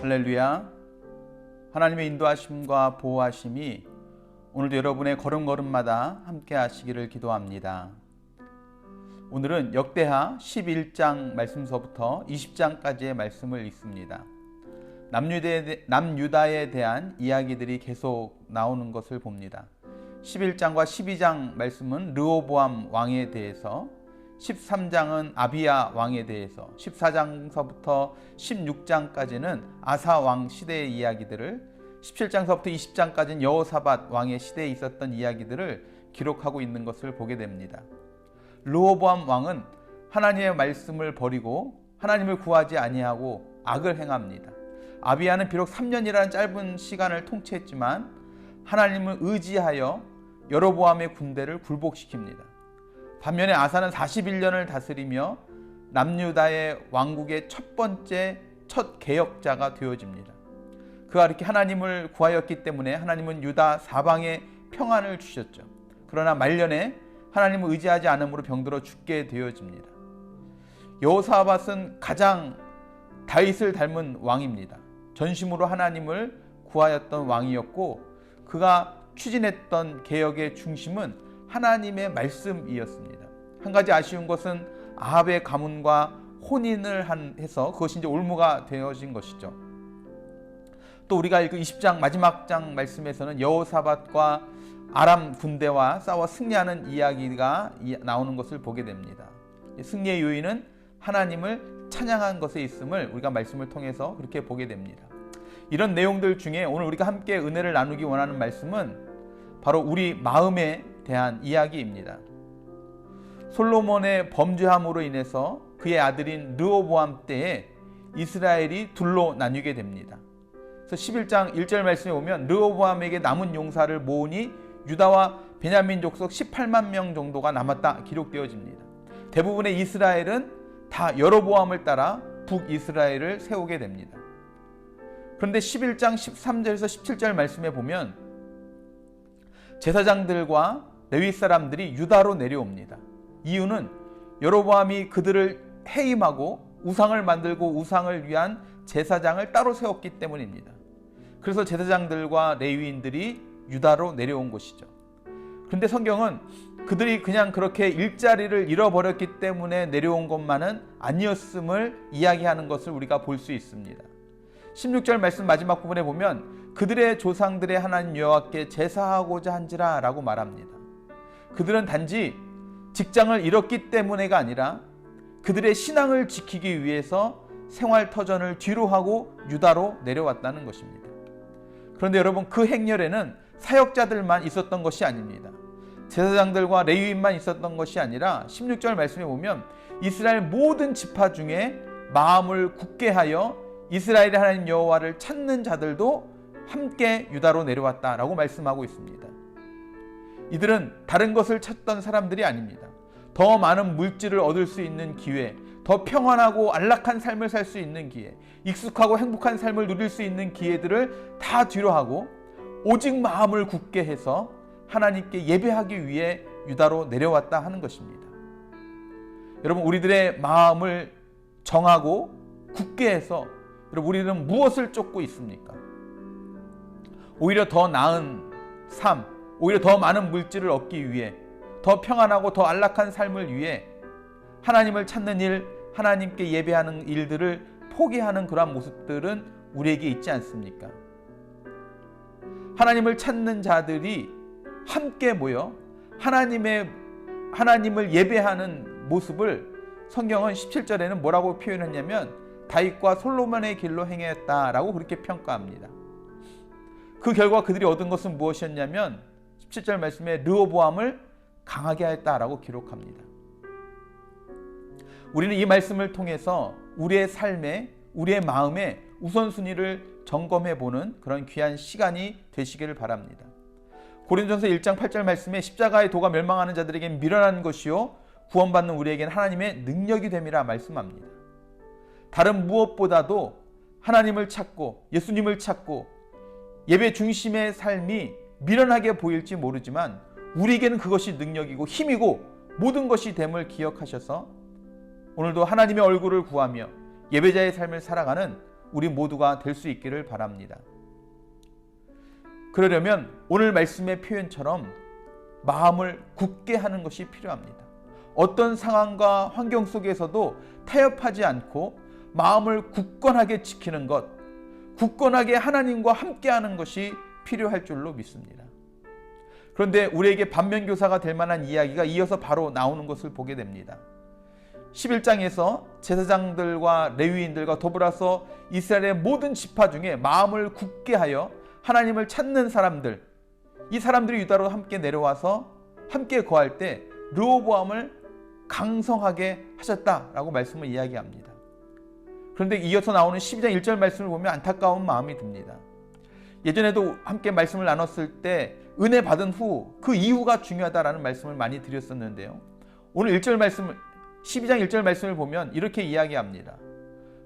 할렐루야. 하나님의 인도하심과 보호하심이 오늘도 여러분의 걸음걸음마다 함께 하시기를 기도합니다. 오늘은 역대하 11장 말씀서부터 20장까지의 말씀을 읽습니다. 남유다에 대한 이야기들이 계속 나오는 것을 봅니다. 11장과 12장 말씀은 르호보암 왕에 대해서, 13장은 아비야 왕에 대해서, 14장서부터 16장까지는 아사 왕 시대의 이야기들을, 17장서부터 20장까지는 여호사밧 왕의 시대에 있었던 이야기들을 기록하고 있는 것을 보게 됩니다. 르호보암 왕은 하나님의 말씀을 버리고 하나님을 구하지 아니하고 악을 행합니다. 아비야는 비록 3년이라는 짧은 시간을 통치했지만 하나님을 의지하여 여로보암의 군대를 굴복시킵니다. 반면에 아사는 41년을 다스리며 남유다의 왕국의 첫 번째 개혁자가 되어집니다. 그가 이렇게 하나님을 구하였기 때문에 하나님은 유다 사방에 평안을 주셨죠. 그러나 말년에 하나님을 의지하지 않음으로 병들어 죽게 되어집니다. 여호사밧은 가장 다윗을 닮은 왕입니다. 전심으로 하나님을 구하였던 왕이었고, 그가 추진했던 개혁의 중심은 하나님의 말씀이었습니다. 한 가지 아쉬운 것은 아합의 가문과 혼인을 해서 그것이 이제 올무가 되어진 것이죠. 또 우리가 읽은 20장 마지막 장 말씀에서는 여호사밧과 아람 군대와 싸워 승리하는 이야기가 나오는 것을 보게 됩니다. 승리의 요인은 하나님을 찬양한 것에 있음을 우리가 말씀을 통해서 그렇게 보게 됩니다. 이런 내용들 중에 오늘 우리가 함께 은혜를 나누기 원하는 말씀은 바로 우리 마음에 대한 이야기입니다. 솔로몬의 범죄함으로 인해서 그의 아들인 르호보암 때에 이스라엘이 둘로 나뉘게 됩니다. 그래서 11장 1절 말씀에 보면 르호보암에게 남은 용사를 모으니 유다와 베냐민 족속 18만 명 정도가 남았다 기록되어집니다. 대부분의 이스라엘은 다 여로보암을 따라 북이스라엘을 세우게 됩니다. 그런데 11장 13절에서 17절 말씀에 보면 제사장들과 레위 사람들이 유다로 내려옵니다. 이유는 여로보암이 그들을 해임하고 우상을 만들고 우상을 위한 제사장을 따로 세웠기 때문입니다. 그래서 제사장들과 레위인들이 유다로 내려온 것이죠. 그런데 성경은 그들이 그냥 그렇게 일자리를 잃어버렸기 때문에 내려온 것만은 아니었음을 이야기하는 것을 우리가 볼 수 있습니다. 16절 말씀 마지막 부분에 보면 그들의 조상들의 하나님 여호와께 제사하고자 한지라 라고 말합니다. 그들은 단지 직장을 잃었기 때문에가 아니라 그들의 신앙을 지키기 위해서 생활터전을 뒤로 하고 유다로 내려왔다는 것입니다. 그런데 여러분, 그 행렬에는 사역자들만 있었던 것이 아닙니다. 제사장들과 레위인만 있었던 것이 아니라 16절 말씀에 보면 이스라엘 모든 지파 중에 마음을 굳게 하여 이스라엘의 하나님 여호와를 찾는 자들도 함께 유다로 내려왔다라고 말씀하고 있습니다. 이들은 다른 것을 찾던 사람들이 아닙니다. 더 많은 물질을 얻을 수 있는 기회, 더 평안하고 안락한 삶을 살 수 있는 기회, 익숙하고 행복한 삶을 누릴 수 있는 기회들을 다 뒤로 하고 오직 마음을 굳게 해서 하나님께 예배하기 위해 유다로 내려왔다 하는 것입니다. 여러분, 우리들의 마음을 정하고 굳게 해서 여러분, 우리는 무엇을 쫓고 있습니까? 오히려 더 나은 삶, 오히려 더 많은 물질을 얻기 위해, 더 평안하고 더 안락한 삶을 위해 하나님을 찾는 일, 하나님께 예배하는 일들을 포기하는 그러한 모습들은 우리에게 있지 않습니까? 하나님을 찾는 자들이 함께 모여 하나님을 예배하는 모습을 성경은 17절에는 뭐라고 표현했냐면 다윗과 솔로몬의 길로 행했다라고 그렇게 평가합니다. 그 결과 그들이 얻은 것은 무엇이었냐면 17절 말씀에 르호보암을 강하게 하였다라고 기록합니다. 우리는 이 말씀을 통해서 우리의 삶에, 우리의 마음에 우선순위를 점검해보는 그런 귀한 시간이 되시기를 바랍니다. 고린도전서 1장 8절 말씀에 십자가의 도가 멸망하는 자들에겐 미련한 것이요 구원받는 우리에겐 하나님의 능력이 됨이라 말씀합니다. 다른 무엇보다도 하나님을 찾고 예수님을 찾고 예배 중심의 삶이 미련하게 보일지 모르지만 우리에게는 그것이 능력이고 힘이고 모든 것이 됨을 기억하셔서 오늘도 하나님의 얼굴을 구하며 예배자의 삶을 살아가는 우리 모두가 될 수 있기를 바랍니다. 그러려면 오늘 말씀의 표현처럼 마음을 굳게 하는 것이 필요합니다. 어떤 상황과 환경 속에서도 타협하지 않고 마음을 굳건하게 지키는 것, 굳건하게 하나님과 함께하는 것이 필요할 줄로 믿습니다. 그런데 우리에게 반면교사가 될 만한 이야기가 이어서 바로 나오는 것을 보게 됩니다. 11장에서 제사장들과 레위인들과 더불어서 이스라엘의 모든 지파 중에 마음을 굳게 하여 하나님을 찾는 사람들, 이 사람들이 유다로 함께 내려와서 함께 거할 때 르호보암을 강성하게 하셨다라고 말씀을 이야기합니다. 그런데 이어서 나오는 12장 1절 말씀을 보면 안타까운 마음이 듭니다. 예전에도 함께 말씀을 나눴을 때 은혜 받은 후 그 이후가 중요하다라는 말씀을 많이 드렸었는데요. 오늘 1절 말씀을 12장 1절 말씀을 보면 이렇게 이야기합니다.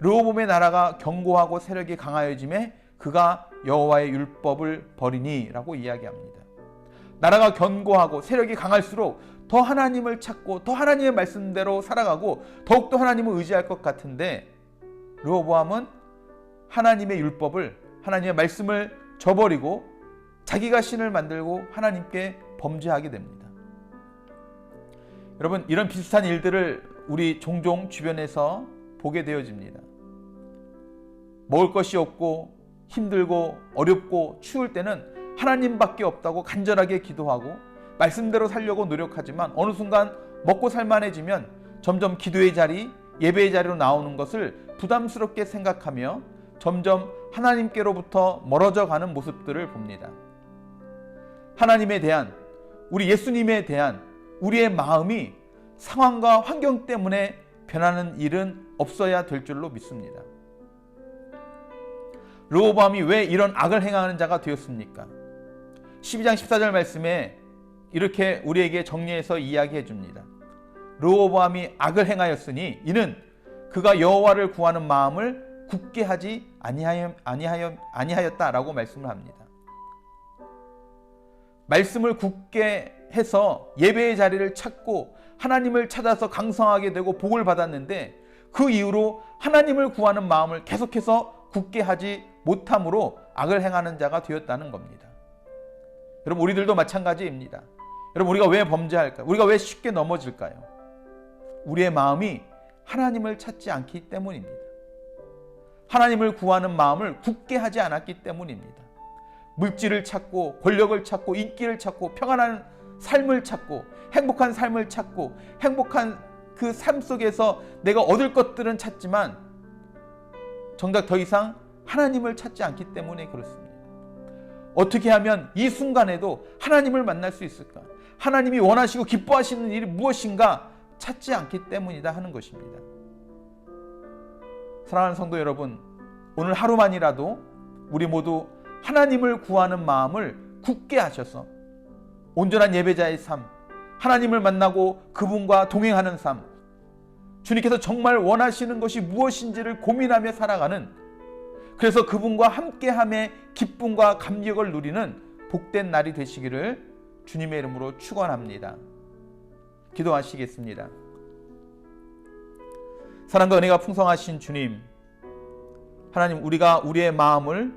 르호보암의 나라가 견고하고 세력이 강하여짐에 그가 여호와의 율법을 버리니 라고 이야기합니다. 나라가 견고하고 세력이 강할수록 더 하나님을 찾고 더 하나님의 말씀대로 살아가고 더욱더 하나님을 의지할 것 같은데 르호보암은 하나님의 율법을, 하나님의 말씀을 저버리고 자기가 신을 만들고 하나님께 범죄하게 됩니다. 여러분, 이런 비슷한 일들을 우리 종종 주변에서 보게 되어집니다. 먹을 것이 없고 힘들고 어렵고 추울 때는 하나님밖에 없다고 간절하게 기도하고 말씀대로 살려고 노력하지만 어느 순간 먹고 살만해지면 점점 기도의 자리, 예배의 자리로 나오는 것을 부담스럽게 생각하며 점점 하나님께로부터 멀어져 가는 모습들을 봅니다. 하나님에 대한, 우리 예수님에 대한 우리의 마음이 상황과 환경 때문에 변하는 일은 없어야 될 줄로 믿습니다. 르호보암이 왜 이런 악을 행하는 자가 되었습니까? 12장 14절 말씀에 이렇게 우리에게 정리해서 이야기해 줍니다. 르호보암이 악을 행하였으니 이는 그가 여호와를 구하는 마음을 굳게 하지 아니하였다라고 말씀을 합니다. 말씀을 굳게 해서 예배의 자리를 찾고 하나님을 찾아서 강성하게 되고 복을 받았는데 그 이후로 하나님을 구하는 마음을 계속해서 굳게 하지 못함으로 악을 행하는 자가 되었다는 겁니다. 여러분, 우리들도 마찬가지입니다. 여러분, 우리가 왜 범죄할까요? 우리가 왜 쉽게 넘어질까요? 우리의 마음이 하나님을 찾지 않기 때문입니다. 하나님을 구하는 마음을 굳게 하지 않았기 때문입니다. 물질을 찾고 권력을 찾고 인기를 찾고 평안한 삶을 찾고 행복한 삶을 찾고 행복한 그 삶 속에서 내가 얻을 것들은 찾지만 정작 더 이상 하나님을 찾지 않기 때문에 그렇습니다. 어떻게 하면 이 순간에도 하나님을 만날 수 있을까? 하나님이 원하시고 기뻐하시는 일이 무엇인가 찾지 않기 때문이다 하는 것입니다. 사랑하는 성도 여러분, 오늘 하루만이라도 우리 모두 하나님을 구하는 마음을 굳게 하셔서 온전한 예배자의 삶, 하나님을 만나고 그분과 동행하는 삶, 주님께서 정말 원하시는 것이 무엇인지를 고민하며 살아가는, 그래서 그분과 함께함의 기쁨과 감격을 누리는 복된 날이 되시기를 주님의 이름으로 축원합니다. 기도하시겠습니다. 사랑과 은혜가 풍성하신 주님, 하나님, 우리가 우리의 마음을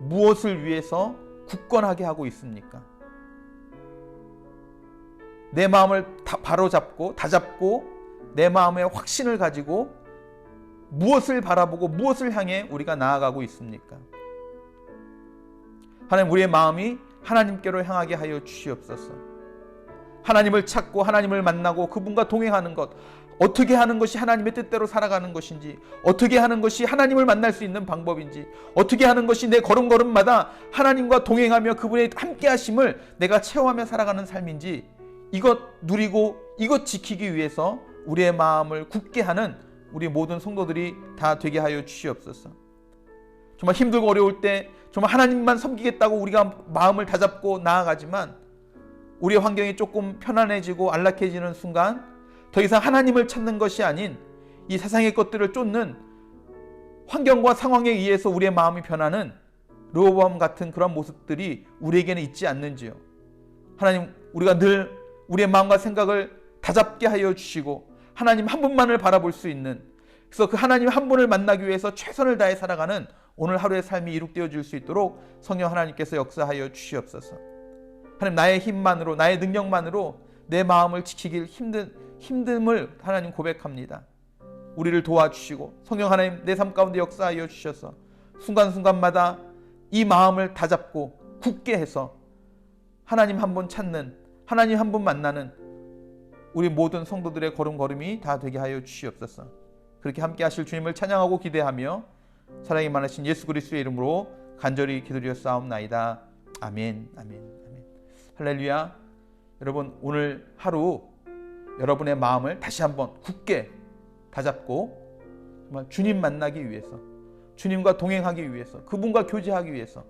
무엇을 위해서 굳건하게 하고 있습니까? 내 마음을 바로잡고 다잡고 내 마음의 확신을 가지고 무엇을 바라보고 무엇을 향해 우리가 나아가고 있습니까? 하나님, 우리의 마음이 하나님께로 향하게 하여 주시옵소서. 하나님을 찾고 하나님을 만나고 그분과 동행하는 것, 어떻게 하는 것이 하나님의 뜻대로 살아가는 것인지, 어떻게 하는 것이 하나님을 만날 수 있는 방법인지, 어떻게 하는 것이 내 걸음걸음마다 하나님과 동행하며 그분의 함께하심을 내가 체험하며 살아가는 삶인지, 이것 누리고 이것 지키기 위해서 우리의 마음을 굳게 하는 우리 모든 성도들이 다 되게 하여 주시옵소서. 정말 힘들고 어려울 때 정말 하나님만 섬기겠다고 우리가 마음을 다잡고 나아가지만 우리의 환경이 조금 편안해지고 안락해지는 순간 더 이상 하나님을 찾는 것이 아닌 이 세상의 것들을 쫓는 환경과 상황에 의해서 우리의 마음이 변하는 르호보암 같은 그런 모습들이 우리에게는 있지 않는지요. 하나님, 우리가 늘 우리의 마음과 생각을 다잡게 하여 주시고 하나님 한 분만을 바라볼 수 있는, 그래서 그 하나님 한 분을 만나기 위해서 최선을 다해 살아가는 오늘 하루의 삶이 이룩되어질 수 있도록 성령 하나님께서 역사하여 주시옵소서. 하나님, 나의 힘만으로, 나의 능력만으로 내 마음을 지키길 힘듦을 하나님 고백합니다. 우리를 도와주시고 성령 하나님 내 삶 가운데 역사하여 주셔서 순간순간마다 이 마음을 다잡고 굳게 해서 하나님 한 분 찾는, 하나님 한 분 만나는 우리 모든 성도들의 걸음걸음이 다 되게 하여 주시옵소서. 그렇게 함께 하실 주님을 찬양하고 기대하며 사랑이 많으신 예수 그리스도의 이름으로 간절히 기도드렸사옵나이다. 아멘, 아멘, 아멘. 할렐루야. 여러분, 오늘 하루 여러분의 마음을 다시 한번 굳게 다잡고 정말 주님 만나기 위해서, 주님과 동행하기 위해서, 그분과 교제하기 위해서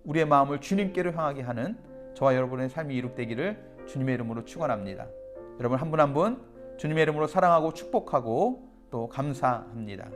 우리의 마음을 주님께로 향하게 하는 저와 여러분의 삶이 이룩되기를 주님의 이름으로 축원합니다. 여러분 한 분 한 분 주님의 이름으로 사랑하고 축복하고 또 감사합니다.